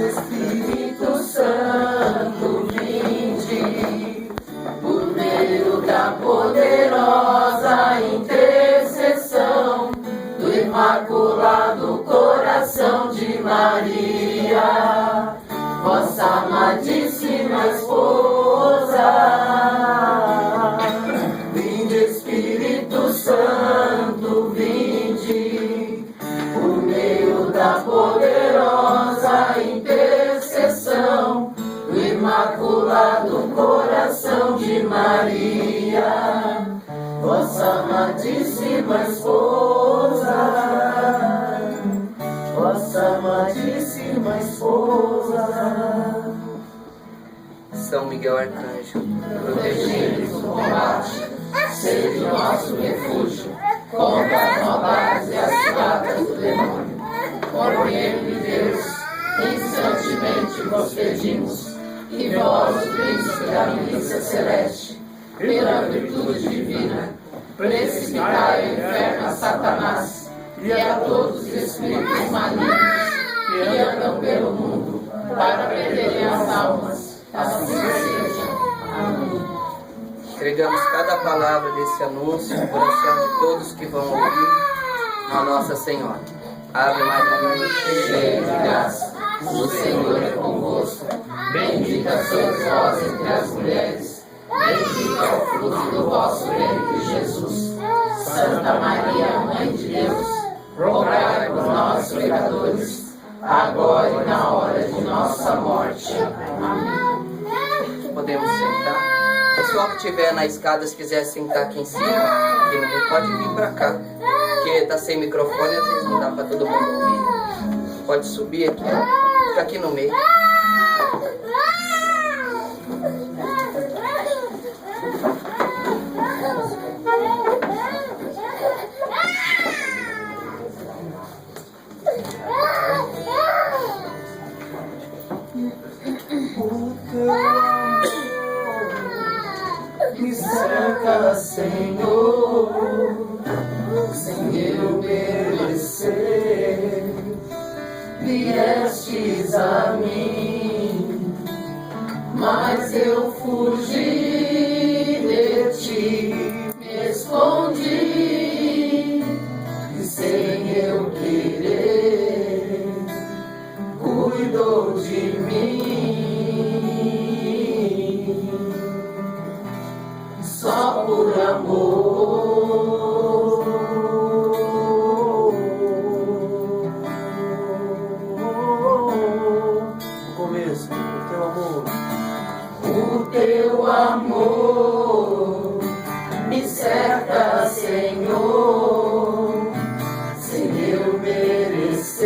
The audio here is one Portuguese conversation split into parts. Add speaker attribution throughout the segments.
Speaker 1: Espírito Santo, vinde, por meio da poderosa intercessão do Imaculado Coração de Maria, vossa amadíssima esposa. Vinde, Espírito Santo, vinde, por meio da poderosa intercessão do Imaculado Coração de Maria, vossa amadíssima esposa, vossa amadíssima esposa.
Speaker 2: São Miguel Arcanjo,
Speaker 1: protegei-nos no combate, seja o nosso refúgio contra as maldades e as ciladas do demônio. Por meio de Deus, instantemente vos pedimos, que vós, o príncipe da milícia celeste, pela virtude divina, precipitai o inferno a Satanás e a todos os espíritos malignos que andam pelo mundo para perderem as almas. Assim seja. Amém.
Speaker 2: Entregamos cada palavra desse anúncio no coração de todos que vão ouvir a Nossa Senhora. Ave Maria,
Speaker 1: cheia de graça, o Senhor é convosco. Bendita sois vós entre as mulheres, bendito é o fruto do vosso ventre, Jesus. Santa Maria, Mãe de Deus, rogai por nós, pecadores, agora e na hora de nossa morte. Amém.
Speaker 2: Podemos sentar. O pessoal que estiver na escada, se quiser sentar aqui em cima, quem não vê, pode vir pra cá. Porque tá sem microfone, às vezes não dá pra todo mundo ouvir. Pode subir aqui, ó. Fica aqui no meio.
Speaker 1: Me cerca, Senhor, sem eu merecer. Viestes a mim, mas eu fugi de ti, me escondi, e sem eu querer, cuidou de mim. Só por amor,
Speaker 3: no começo,
Speaker 1: o teu amor me cerca, Senhor, sem eu merecer.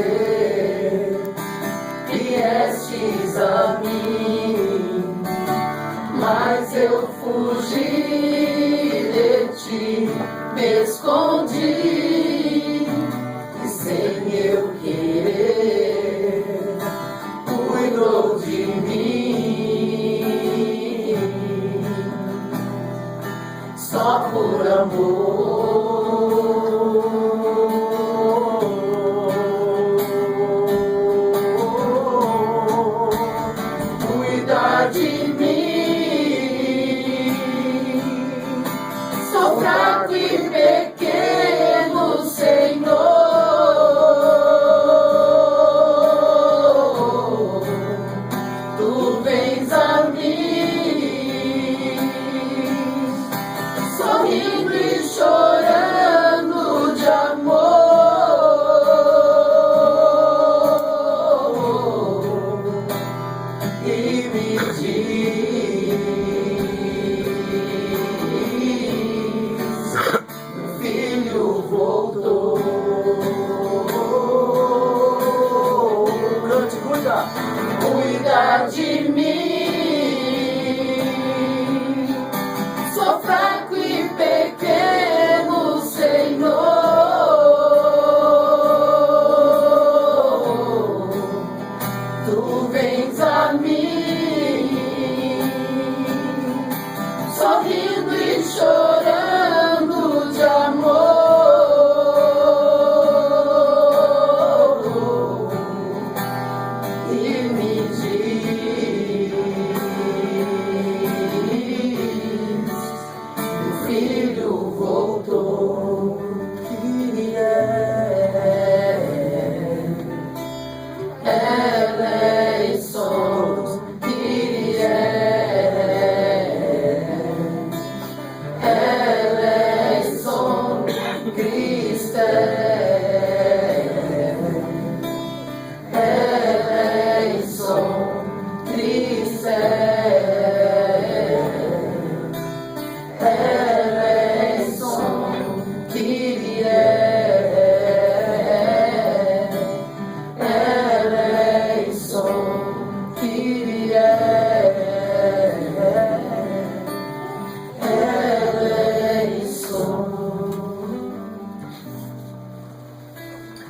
Speaker 1: Viestes a mim, mas eu fugi de ti, me escondi, e sem eu querer, cuidou de mim. Só por amor, cuida de mim. Sou fraco e pequeno, Senhor, tu vens a mim, sorrindo e chorando.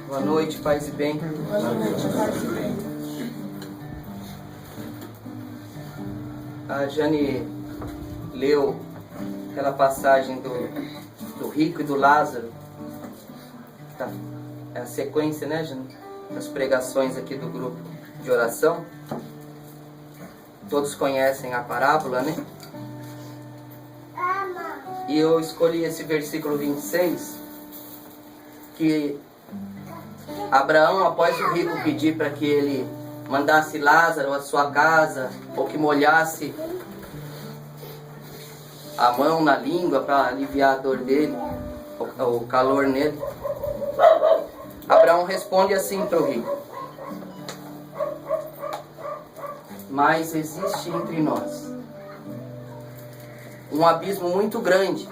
Speaker 2: Boa noite, paz e bem.
Speaker 1: Boa noite, paz e bem.
Speaker 2: A Jane leu aquela passagem do rico e do Lázaro. Tá. É a sequência, né, Jane? Das pregações aqui do grupo de oração. Todos conhecem a parábola, né? E eu escolhi esse versículo 26, que Abraão, após o rico pedir para que ele mandasse Lázaro à sua casa, ou que molhasse a mão na língua para aliviar a dor dele, o calor nele, Abraão responde assim para o rico: mas existe entre nós um abismo muito grande,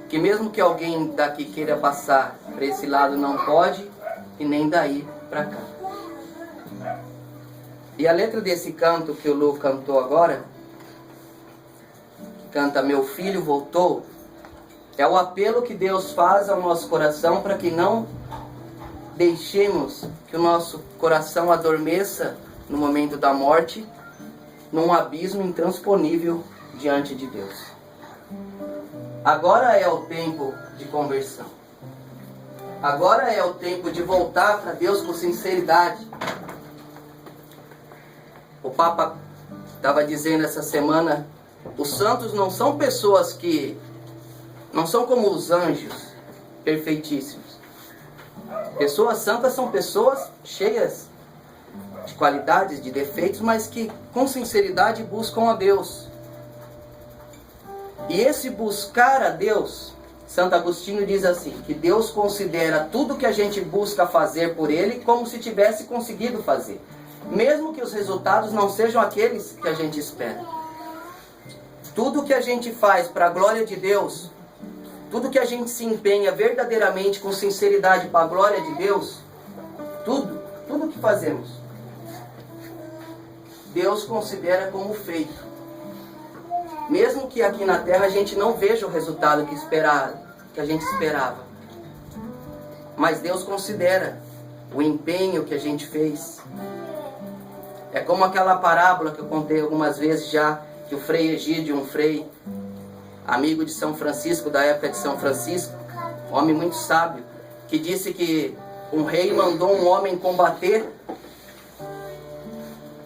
Speaker 2: que mesmo que alguém daqui queira passar para esse lado não pode, e nem daí para cá. E a letra desse canto que o Lu cantou agora, que canta Meu Filho Voltou, é o apelo que Deus faz ao nosso coração para que não deixemos que o nosso coração adormeça no momento da morte, num abismo intransponível diante de Deus. Agora é o tempo de conversão. Agora é o tempo de voltar para Deus com sinceridade. O Papa estava dizendo essa semana, os santos não são pessoas que não são como os anjos perfeitíssimos. Pessoas santas são pessoas cheias de qualidades, de defeitos, mas que com sinceridade buscam a Deus. E esse buscar a Deus, Santo Agostinho diz assim, que Deus considera tudo que a gente busca fazer por Ele como se tivesse conseguido fazer, mesmo que os resultados não sejam aqueles que a gente espera. Tudo que a gente faz para a glória de Deus, tudo que a gente se empenha verdadeiramente com sinceridade para a glória de Deus, tudo que fazemos, Deus considera como feito. Mesmo que aqui na terra a gente não veja o resultado que a gente esperava. Mas Deus considera o empenho que a gente fez. É como aquela parábola que eu contei algumas vezes já, que o Frei Egídio, um frei amigo de São Francisco, da época de São Francisco, um homem muito sábio, que disse que um rei mandou um homem combater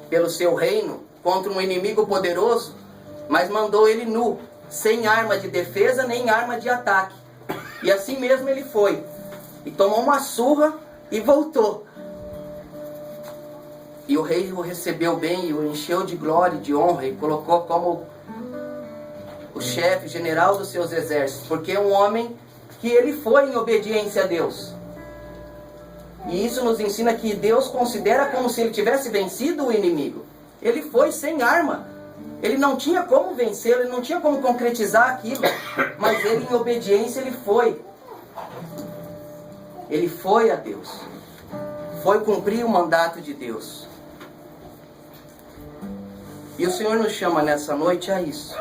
Speaker 2: pelo seu reino contra um inimigo poderoso, mas mandou ele nu, sem arma de defesa nem arma de ataque. E assim mesmo ele foi. E tomou uma surra e voltou. E o rei o recebeu bem, e o encheu de glória e de honra, e colocou como o chefe general dos seus exércitos, porque é um homem que ele foi em obediência a Deus. E isso nos ensina que Deus considera como se ele tivesse vencido o inimigo. Ele foi sem arma. Ele não tinha como vencê-lo, ele não tinha como concretizar aquilo. Mas ele, em obediência, ele foi. Ele foi a Deus. Foi cumprir o mandato de Deus. E o Senhor nos chama nessa noite a isso.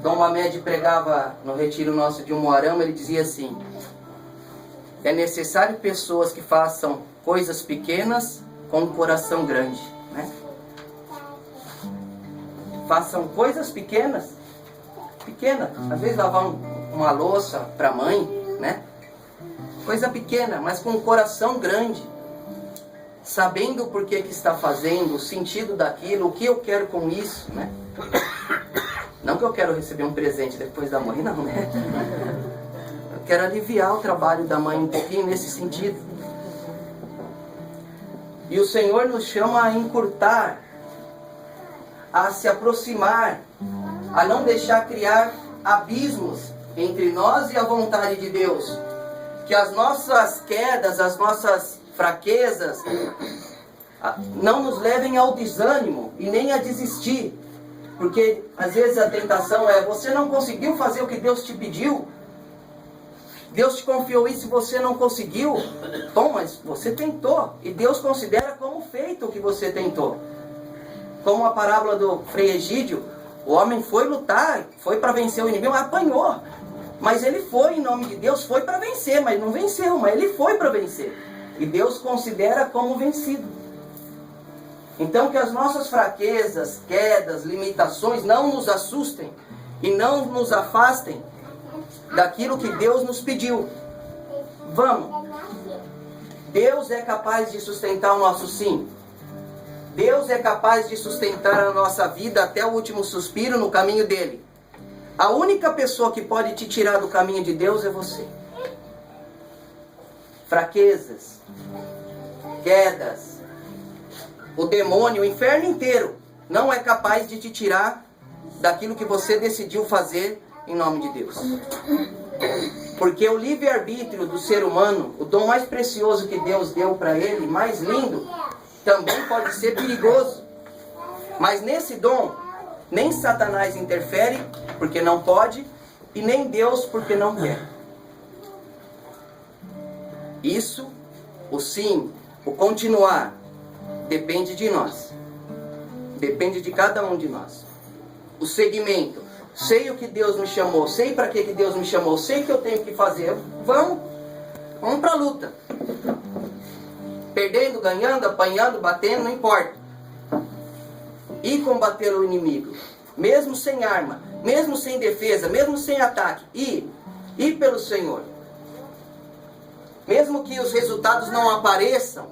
Speaker 2: Dom Mamed pregava no retiro nosso de Umuarama, ele dizia assim: é necessário pessoas que façam coisas pequenas com um coração grande, né? Façam coisas pequenas, às vezes lavar uma louça para a mãe, né? Coisa pequena, mas com um coração grande, sabendo o porquê que está fazendo, o sentido daquilo, o que eu quero com isso, né? Não que eu quero receber um presente depois da mãe, não, né? Eu quero aliviar o trabalho da mãe um pouquinho nesse sentido. E o Senhor nos chama a encurtar, a se aproximar, a não deixar criar abismos entre nós e a vontade de Deus. Que as nossas quedas, as nossas fraquezas não nos levem ao desânimo e nem a desistir. Porque às vezes a tentação é: você não conseguiu fazer o que Deus te pediu, Deus te confiou isso e você não conseguiu. Bom, mas você tentou, e Deus considera como feito o que você tentou. Como a parábola do Frei Egídio, o homem foi lutar, foi para vencer o inimigo, mas apanhou. Mas ele foi em nome de Deus, foi para vencer, mas não venceu, mas ele foi para vencer. E Deus considera como vencido. Então que as nossas fraquezas, quedas, limitações não nos assustem e não nos afastem daquilo que Deus nos pediu. Vamos. Deus é capaz de sustentar o nosso sim. Deus é capaz de sustentar a nossa vida até o último suspiro no caminho dele. A única pessoa que pode te tirar do caminho de Deus é você. Fraquezas, quedas, o demônio, o inferno inteiro não é capaz de te tirar daquilo que você decidiu fazer em nome de Deus. Porque o livre-arbítrio do ser humano, o dom mais precioso que Deus deu para ele, mais lindo, também pode ser perigoso. Mas nesse dom, nem Satanás interfere, porque não pode, e nem Deus, porque não quer. Isso, o sim, o continuar, depende de nós. Depende de cada um de nós. O segmento, sei o que Deus me chamou, sei para que Deus me chamou, sei o que eu tenho que fazer. Vamos para a luta. Perdendo, ganhando, apanhando, batendo, não importa. E combater o inimigo, mesmo sem arma, mesmo sem defesa, mesmo sem ataque, e pelo Senhor. Mesmo que os resultados não apareçam.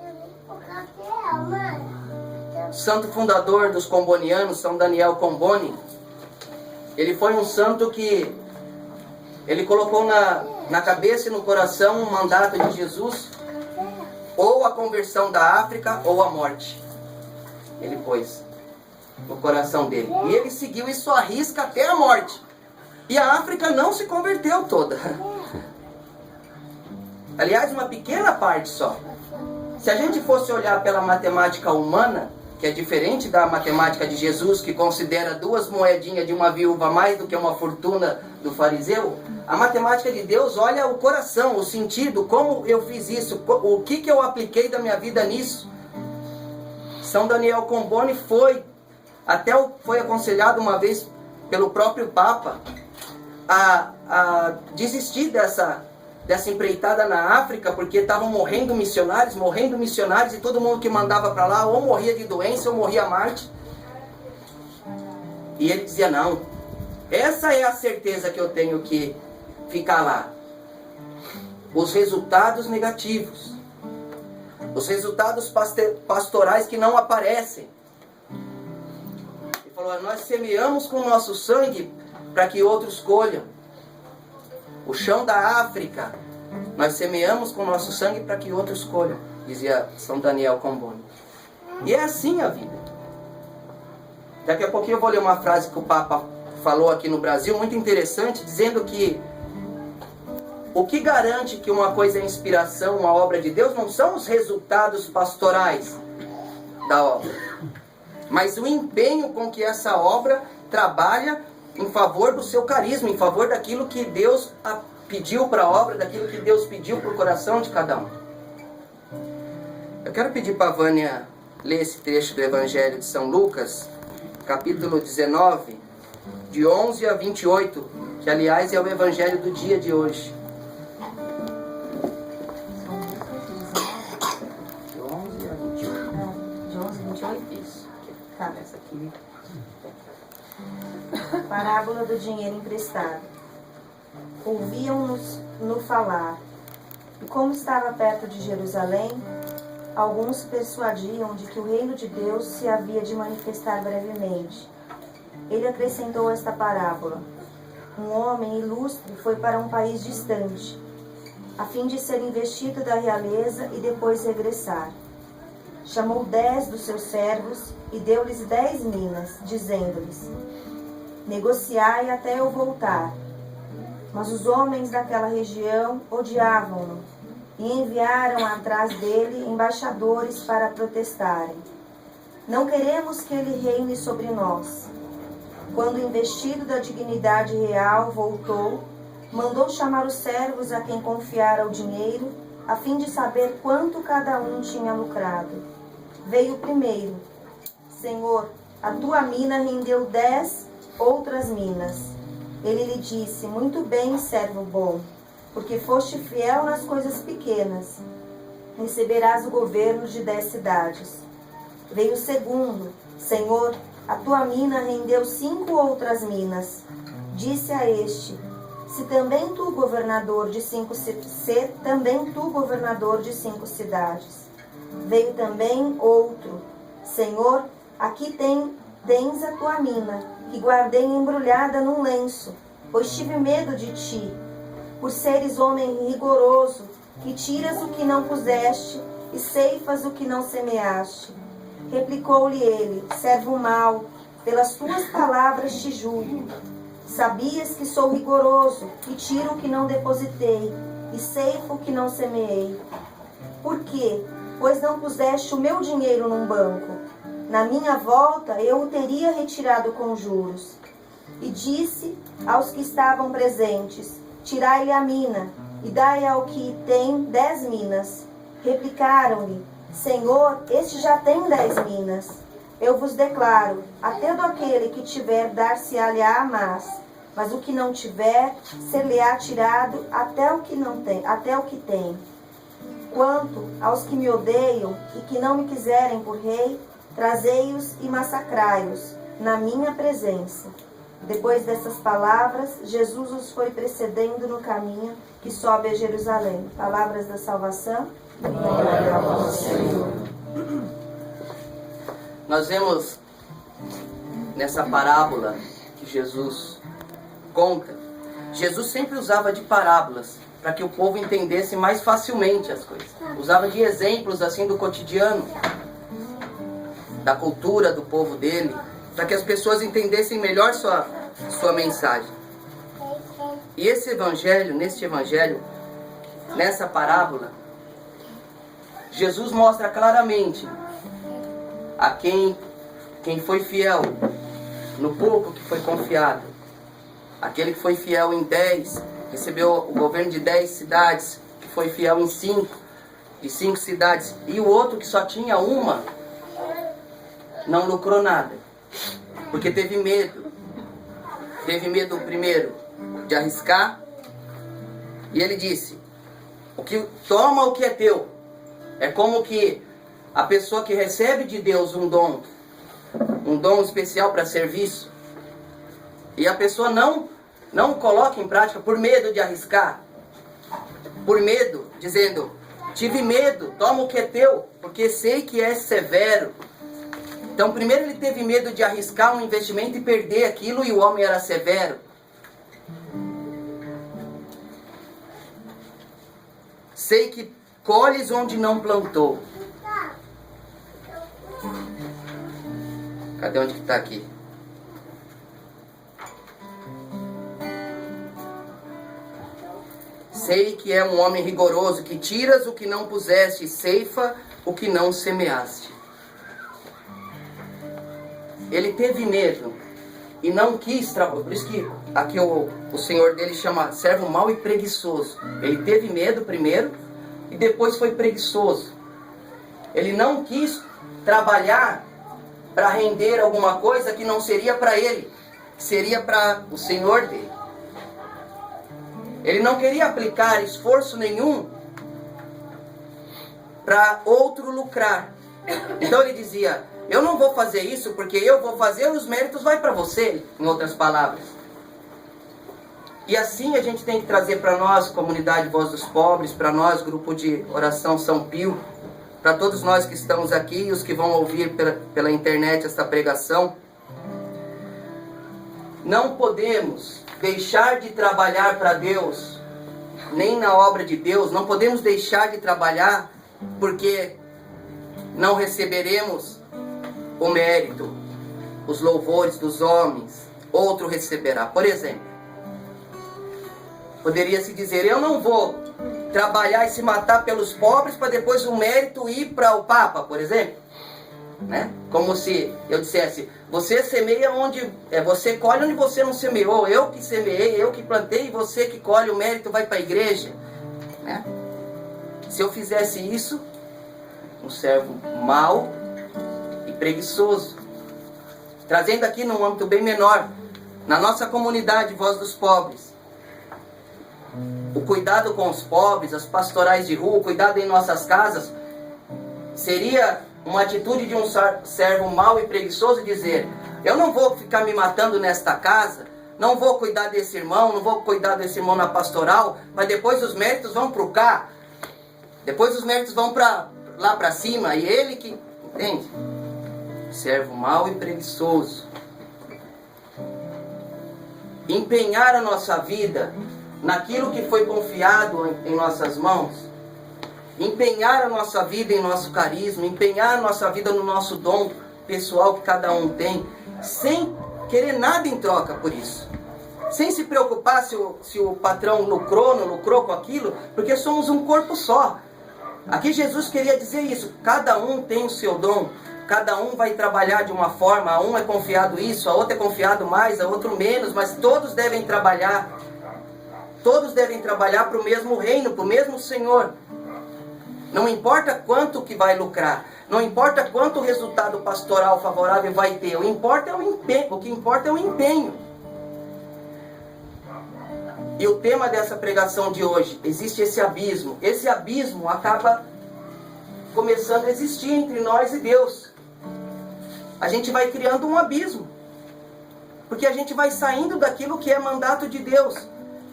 Speaker 2: Santo fundador dos combonianos, São Daniel Comboni, ele foi um santo que ele colocou na cabeça e no coração um mandato de Jesus, ou a conversão da África ou a morte. Ele pôs no coração dele. E ele seguiu isso à risca até a morte. E a África não se converteu toda. Aliás, uma pequena parte só. Se a gente fosse olhar pela matemática humana, que é diferente da matemática de Jesus, que considera 2 moedinhas de uma viúva mais do que uma fortuna do fariseu, a matemática de Deus olha o coração, o sentido, como eu fiz isso, o que eu apliquei da minha vida nisso. São Daniel Comboni foi aconselhado uma vez pelo próprio Papa a desistir dessa empreitada na África, porque estavam morrendo missionários, e todo mundo que mandava para lá ou morria de doença ou morria a Marte. E ele dizia, não, essa é a certeza que eu tenho que ficar lá. Os resultados negativos, os resultados pastorais que não aparecem. Ele falou, nós semeamos com o nosso sangue para que outros colham. O chão da África, nós semeamos com o nosso sangue para que outros colham, dizia São Daniel Comboni. E é assim a vida. Daqui a pouquinho eu vou ler uma frase que o Papa falou aqui no Brasil, muito interessante, dizendo que o que garante que uma coisa é inspiração, uma obra de Deus, não são os resultados pastorais da obra, mas o empenho com que essa obra trabalha em favor do seu carisma, em favor daquilo que Deus pediu para a obra, daquilo que Deus pediu para o coração de cada um. Eu quero pedir para a Vânia ler esse trecho do Evangelho de São Lucas, capítulo 19, de 11 a 28, que aliás é o Evangelho do dia de hoje. De 11 a 28.
Speaker 3: De 11 a 28?
Speaker 2: Isso.
Speaker 3: Tá.
Speaker 2: Essa aqui.
Speaker 3: Parábola do dinheiro emprestado. Ouviam-nos no falar, e como estava perto de Jerusalém, alguns se persuadiam de que o reino de Deus se havia de manifestar brevemente. Ele acrescentou esta parábola. Um homem ilustre foi para um país distante, a fim de ser investido da realeza e depois regressar. Chamou 10 dos seus servos e deu-lhes 10 minas, dizendo-lhes: negociai até eu voltar. Mas os homens daquela região odiavam-no e enviaram atrás dele embaixadores para protestarem: não queremos que ele reine sobre nós. Quando investido da dignidade real voltou, mandou chamar os servos a quem confiara o dinheiro, a fim de saber quanto cada um tinha lucrado. Veio o primeiro: Senhor, a tua mina rendeu 10 outras minas. Ele lhe disse: muito bem, servo bom, porque foste fiel nas coisas pequenas. Receberás o governo de 10 cidades. Veio o segundo: Senhor, a tua mina rendeu 5 outras minas. Disse a este: se também tu governador de 5 cidades. Veio também outro: Senhor, aqui tens a tua mina, que guardei embrulhada num lenço, pois tive medo de ti, por seres homem rigoroso, que tiras o que não puseste e ceifas o que não semeaste. Replicou-lhe ele: servo mau, pelas tuas palavras te julgo. Sabias que sou rigoroso, que tiro o que não depositei e ceifo o que não semeei. Por quê? Pois não puseste o meu dinheiro num banco. Na minha volta eu o teria retirado com juros. E disse aos que estavam presentes: tirai-lhe a mina e dai ao que tem 10 minas. Replicaram-lhe: Senhor, este já tem 10 minas. Eu vos declaro, a todo aquele que tiver, dar-se-á-lhe-á mais, mas o que não tiver, ser-lhe-á tirado até o que não tem, até o que tem. Quanto aos que me odeiam e que não me quiserem por rei, trazei-os e massacrai-os na minha presença. Depois dessas palavras, Jesus os foi precedendo no caminho que sobe a Jerusalém. Palavras da salvação.
Speaker 1: Glória a vós, Senhor.
Speaker 2: Nós vemos nessa parábola que Jesus conta, Jesus sempre usava de parábolas para que o povo entendesse mais facilmente as coisas. Usava de exemplos assim do cotidiano, da cultura do povo dele, para que as pessoas entendessem melhor sua mensagem. E neste evangelho, nessa parábola, Jesus mostra claramente a quem foi fiel no pouco que foi confiado. Aquele que foi fiel em 10, recebeu o governo de 10 cidades, que foi fiel em 5 cidades. E o outro que só tinha uma, não lucrou nada, porque teve medo. Teve medo primeiro de arriscar. E ele disse: toma o que é teu. É como que a pessoa que recebe de Deus um dom especial para serviço, e a pessoa não coloca em prática por medo de arriscar, por medo, dizendo: tive medo, toma o que é teu, porque sei que é severo. Então primeiro ele teve medo de arriscar um investimento e perder aquilo, e o homem era severo. Sei que colhes onde não plantou. Cadê onde que está aqui? Sei que é um homem rigoroso, que tiras o que não puseste e ceifa o que não semeaste. Ele teve medo e não quis trabalhar. Por isso que aqui o senhor dele chama servo mau e preguiçoso. Ele teve medo primeiro e depois foi preguiçoso. Ele não quis trabalhar para render alguma coisa que não seria para ele, que seria para o senhor dele. Ele não queria aplicar esforço nenhum para outro lucrar. Então ele dizia: eu não vou fazer isso porque eu vou fazer, os méritos vai para você, em outras palavras. E assim a gente tem que trazer para nós, comunidade Voz dos Pobres, para nós, grupo de oração São Pio, para todos nós que estamos aqui e os que vão ouvir pela internet esta pregação. Não podemos deixar de trabalhar para Deus, nem na obra de Deus. Não podemos deixar de trabalhar porque não receberemos o mérito, os louvores dos homens. Outro receberá. Por exemplo, poderia se dizer: eu não vou trabalhar e se matar pelos pobres para depois o mérito ir para o Papa, por exemplo, né? Como se eu dissesse: você semeia onde você colhe onde você não semeou. Eu que semeei, eu que plantei, e você que colhe, o mérito vai para a igreja, né? Se eu fizesse isso, um servo mau e preguiçoso. Trazendo aqui num âmbito bem menor, Na nossa comunidade, Voz dos Pobres, o cuidado com os pobres, as pastorais de rua, o cuidado em nossas casas, seria uma atitude de um servo mau e preguiçoso dizer: eu não vou ficar me matando nesta casa, não vou cuidar desse irmão, não vou cuidar desse irmão na pastoral, mas depois os méritos vão para cá, depois os méritos vão lá para cima, e ele que... Entende? Servo mau e preguiçoso. Empenhar a nossa vida naquilo que foi confiado em nossas mãos, empenhar a nossa vida em nosso carisma, empenhar a nossa vida no nosso dom pessoal que cada um tem, sem querer nada em troca por isso, sem se preocupar se o patrão lucrou, não lucrou com aquilo, porque somos um corpo só. Aqui Jesus queria dizer isso: cada um tem o seu dom, cada um vai trabalhar de uma forma, a um é confiado isso, a outra é confiado mais, a outro menos, mas todos devem trabalhar. Todos devem trabalhar para o mesmo reino, para o mesmo Senhor. Não importa quanto que vai lucrar, não importa quanto resultado pastoral favorável vai ter, o que importa é o empenho. E o tema dessa pregação de hoje: existe esse abismo. Esse abismo acaba começando a existir entre nós e Deus. A gente vai criando um abismo, porque a gente vai saindo daquilo que é mandato de Deus.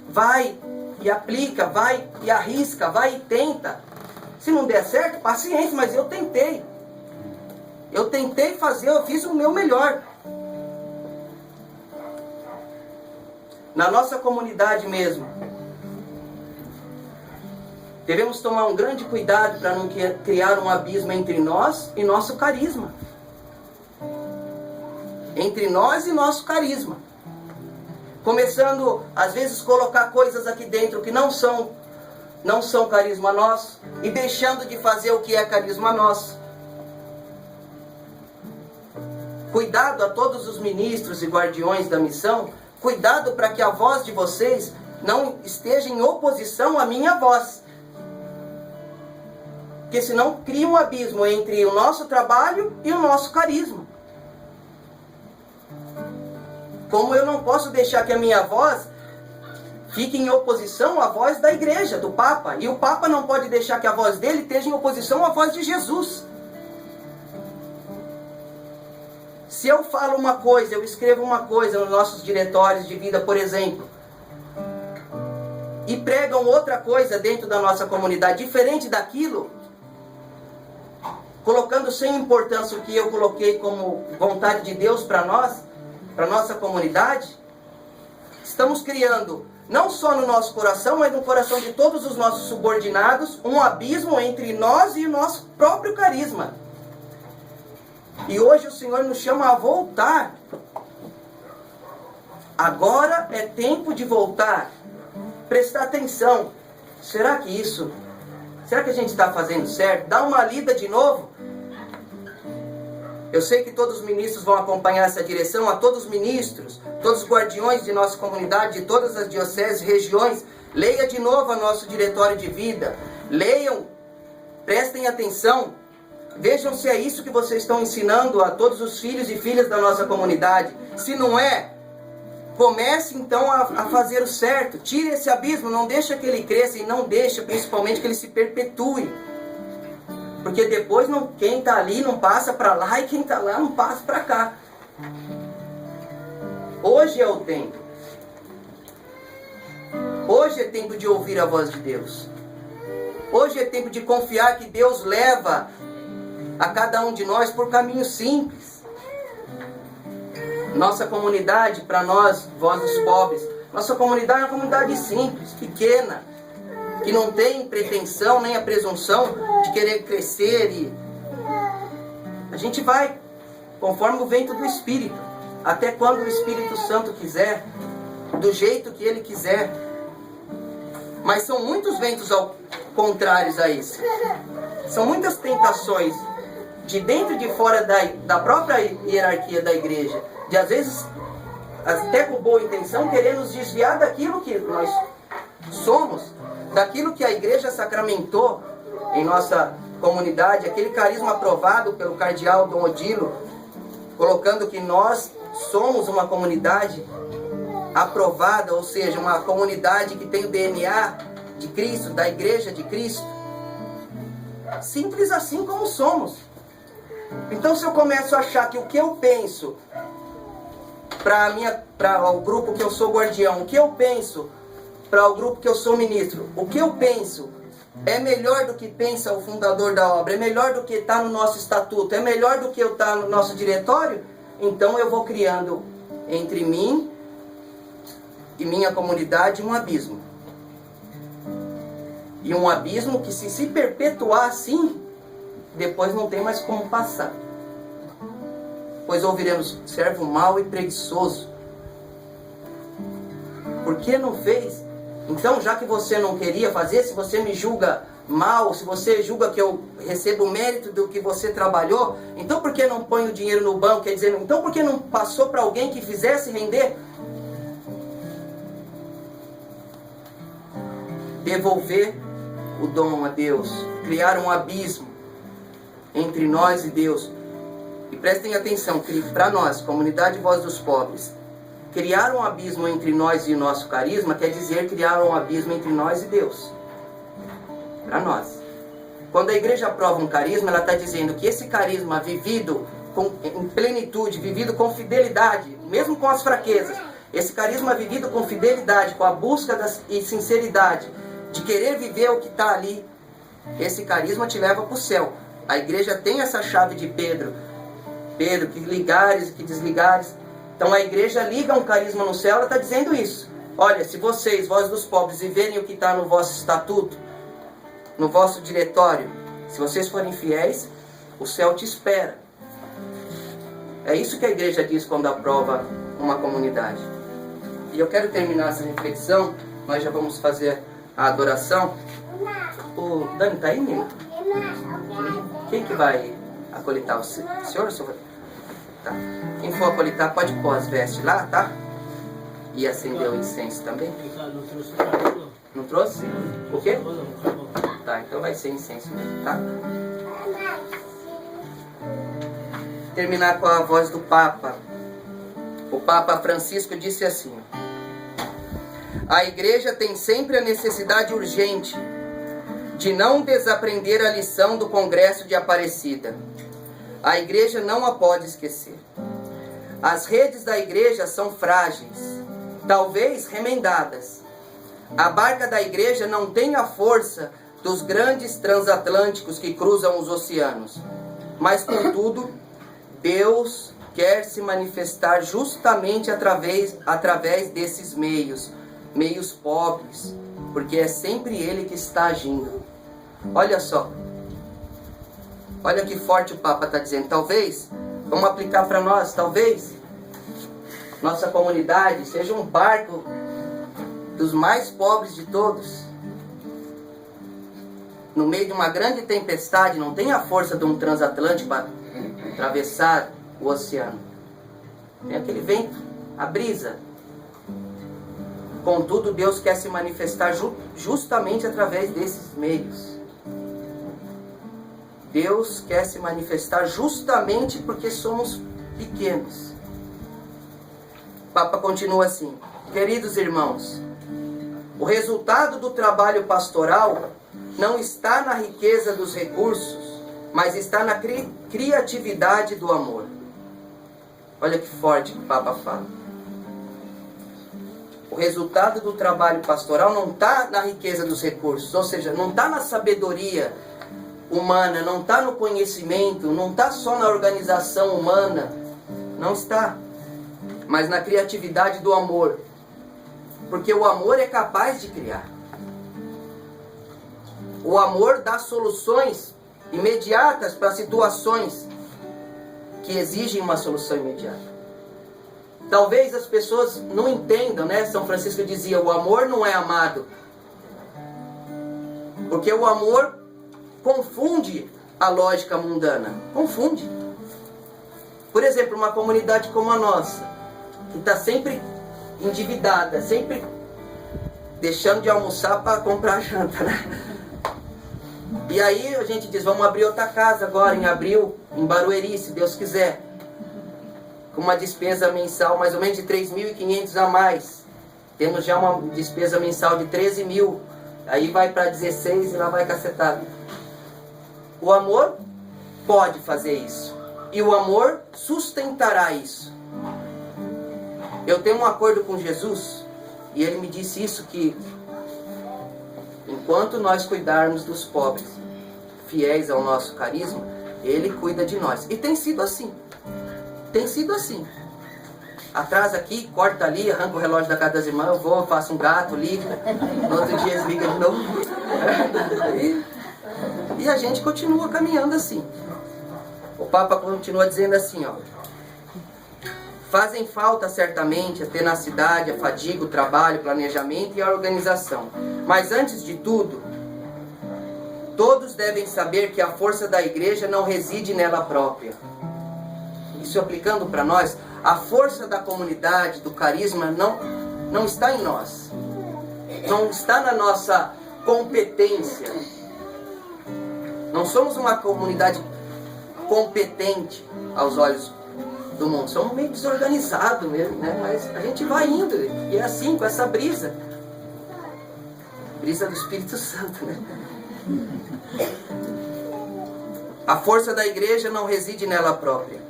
Speaker 2: Vai e aplica, vai e arrisca, vai e tenta. Se não der certo, paciência, mas eu tentei. Eu tentei fazer, eu fiz o meu melhor. Na nossa comunidade mesmo, devemos tomar um grande cuidado para não criar um abismo entre nós e nosso carisma. Entre nós e nosso carisma. Começando, às vezes, colocar coisas aqui dentro que não são carisma nosso, e deixando de fazer o que é carisma nosso. Cuidado a todos os ministros e guardiões da missão, cuidado para que a voz de vocês não esteja em oposição à minha voz. Porque senão cria um abismo entre o nosso trabalho e o nosso carisma. Como eu não posso deixar que a minha voz fique em oposição à voz da igreja, do Papa. E o Papa não pode deixar que a voz dele esteja em oposição à voz de Jesus. Se eu falo uma coisa, eu escrevo uma coisa nos nossos diretórios de vida, por exemplo, e pregam outra coisa dentro da nossa comunidade, diferente daquilo, colocando sem importância o que eu coloquei como vontade de Deus para nós, para nossa comunidade, estamos criando, não só no nosso coração, mas no coração de todos os nossos subordinados, um abismo entre nós e o nosso próprio carisma. E hoje o Senhor nos chama a voltar. Agora é tempo de voltar. Prestar atenção. Será que a gente está fazendo certo? Dá uma lida de novo. Eu sei que todos os ministros vão acompanhar essa direção. A todos os ministros, todos os guardiões de nossa comunidade, de todas as dioceses, regiões, leia de novo o nosso diretório de vida. Leiam, prestem atenção. Vejam se é isso que vocês estão ensinando a todos os filhos e filhas da nossa comunidade. Se não é, comece então a fazer o certo. Tire esse abismo, não deixa que ele cresça e não deixa principalmente que ele se perpetue. Porque depois quem está ali não passa para lá e quem está lá não passa para cá. Hoje é o tempo. Hoje é tempo de ouvir a voz de Deus. Hoje é tempo de confiar que Deus leva a cada um de nós por caminhos simples. Nossa comunidade, para nós, Voz dos Pobres, nossa comunidade é uma comunidade simples, pequena, que não tem pretensão nem a presunção de querer crescer, e a gente vai conforme o vento do Espírito, até quando o Espírito Santo quiser, do jeito que Ele quiser. Mas são muitos ventos contrários a isso. São muitas tentações de dentro e de fora da própria hierarquia da igreja, de às vezes, até com boa intenção, querer nos desviar daquilo que nós somos, daquilo que a igreja sacramentou em nossa comunidade, aquele carisma aprovado pelo cardeal Dom Odilo, colocando que nós somos uma comunidade aprovada, ou seja, uma comunidade que tem o DNA de Cristo, da igreja de Cristo. Simples assim como somos. Então, se eu começo a achar que o que eu penso para o grupo que eu sou guardião, o que eu penso para o grupo que eu sou ministro, o que eu penso é melhor do que pensa o fundador da obra, é melhor do que está no nosso estatuto, é melhor do que está no nosso diretório, então eu vou criando entre mim e minha comunidade um abismo. E um abismo que se perpetuar assim, depois não tem mais como passar. Pois ouviremos, servo mau e preguiçoso. Por que não fez? Então, já que você não queria fazer, se você me julga mal, se você julga que eu recebo o mérito do que você trabalhou, então por que não põe o dinheiro no banco? Quer dizer, então por que não passou para alguém que fizesse render? Devolver o dom a Deus, criar um abismo entre nós e Deus. E prestem atenção, que para nós, comunidade Voz dos Pobres, criar um abismo entre nós e o nosso carisma quer dizer criar um abismo entre nós e Deus. Para nós. Quando a igreja aprova um carisma, ela está dizendo que esse carisma vivido em plenitude, vivido com fidelidade, mesmo com as fraquezas, esse carisma vivido com fidelidade, com a busca e sinceridade, de querer viver o que está ali, esse carisma te leva para o céu. A igreja tem essa chave de Pedro, que ligares e que desligares. Então a igreja liga um carisma no céu, ela está dizendo isso. Olha, se vocês, Voz dos Pobres, viverem o que está no vosso estatuto, no vosso diretório, se vocês forem fiéis, o céu te espera. É isso que a igreja diz quando aprova uma comunidade. E eu quero terminar essa reflexão, nós já vamos fazer a adoração. O Dani está aí, menino? Quem que vai acolitar? O senhor ou o senhor? Tá. Quem for acolitar pode pôr as vestes lá, tá? E acender o incenso também. Não trouxe? O quê? Tá, então vai ser incenso mesmo, tá? Terminar com a voz do Papa. O Papa Francisco disse assim: a igreja tem sempre a necessidade urgente de não desaprender a lição do Congresso de Aparecida. A igreja não a pode esquecer. As redes da igreja são frágeis, talvez remendadas. A barca da igreja não tem a força dos grandes transatlânticos que cruzam os oceanos. Mas, contudo, Deus quer se manifestar justamente através desses meios pobres, porque é sempre Ele que está agindo. Olha só, olha que forte o Papa está dizendo. Talvez, vamos aplicar para nós, talvez nossa comunidade seja um barco dos mais pobres de todos. No meio de uma grande tempestade, não tem a força de um transatlântico para atravessar o oceano. Tem aquele vento, a brisa. Contudo, Deus quer se manifestar justamente através desses meios. Deus quer se manifestar justamente porque somos pequenos. O Papa continua assim: queridos irmãos, o resultado do trabalho pastoral não está na riqueza dos recursos, mas está na criatividade do amor. Olha que forte que o Papa fala. O resultado do trabalho pastoral não está na riqueza dos recursos, ou seja, não está na sabedoria humana, não está no conhecimento, não está só na organização humana, não está, mas na criatividade do amor, porque o amor é capaz de criar. O amor dá soluções imediatas para situações que exigem uma solução imediata. Talvez as pessoas não entendam, né? São Francisco dizia, o amor não é amado. Porque o amor confunde a lógica mundana. Confunde. Por exemplo, uma comunidade como a nossa, que está sempre endividada, sempre deixando de almoçar para comprar janta, né? E aí a gente diz, vamos abrir outra casa agora, em abril, em Barueri, se Deus quiser. Com uma despesa mensal mais ou menos de 3.500 a mais. Temos já uma despesa mensal de 13 mil. Aí vai para 16 e lá vai cacetada. O amor pode fazer isso. E o amor sustentará isso. Eu tenho um acordo com Jesus. E ele me disse isso, que enquanto nós cuidarmos dos pobres, fiéis ao nosso carisma, ele cuida de nós. E tem sido assim. Tem sido assim. Atrás aqui, corta ali, arranca o relógio da casa das irmãs, eu vou, faço um gato, ligo. No outro dia eles ligam de novo. E a gente continua caminhando assim. O Papa continua dizendo assim, ó. Fazem falta certamente a tenacidade, a fadiga, o trabalho, o planejamento e a organização. Mas antes de tudo, todos devem saber que a força da igreja não reside nela própria. Isso aplicando para nós, a força da comunidade, do carisma, não está em nós. Não está na nossa competência. Não somos uma comunidade competente aos olhos do mundo. Somos meio desorganizados mesmo, né? Mas a gente vai indo. E é assim, com essa brisa. Brisa do Espírito Santo, né? A força da igreja não reside nela própria.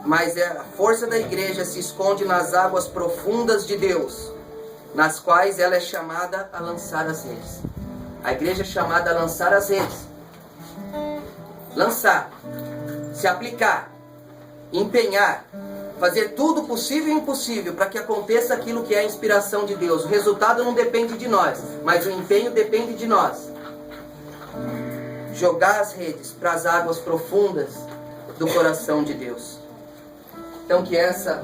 Speaker 2: Mas a força da igreja se esconde nas águas profundas de Deus, nas quais ela é chamada a lançar as redes. A igreja é chamada a lançar as redes. Lançar, se aplicar, empenhar, fazer tudo possível e impossível para que aconteça aquilo que é a inspiração de Deus. O resultado não depende de nós, mas o empenho depende de nós. Jogar as redes para as águas profundas do coração de Deus. Então que essa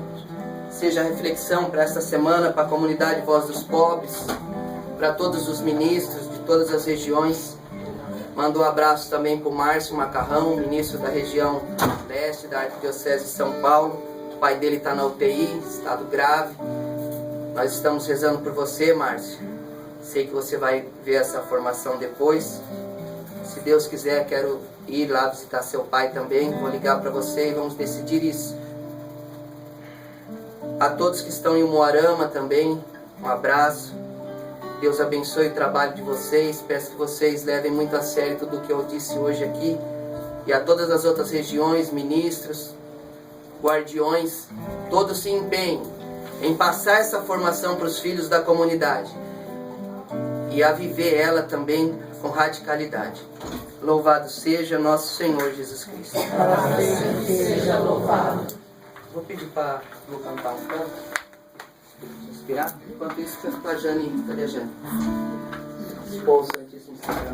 Speaker 2: seja a reflexão para esta semana, para a comunidade Voz dos Pobres, para todos os ministros de todas as regiões. Mando um abraço também para o Márcio Macarrão, ministro da região leste da Arquidiocese de São Paulo. O pai dele está na UTI, estado grave. Nós estamos rezando por você, Márcio. Sei que você vai ver essa formação depois. Se Deus quiser, quero ir lá visitar seu pai também. Vou ligar para você e vamos decidir isso. A todos que estão em Umuarama também, um abraço. Deus abençoe o trabalho de vocês. Peço que vocês levem muito a sério tudo o que eu disse hoje aqui. E a todas as outras regiões, ministros, guardiões, todos se empenhem em passar essa formação para os filhos da comunidade. E a viver ela também com radicalidade. Louvado seja nosso Senhor Jesus Cristo.
Speaker 1: Para sempre seja louvado.
Speaker 2: Vou pedir para Lu cantar um canto, inspirar. Enquanto isso, canto para a Jane. Cadê a Jane? Expôs o Santíssimo Sacramento.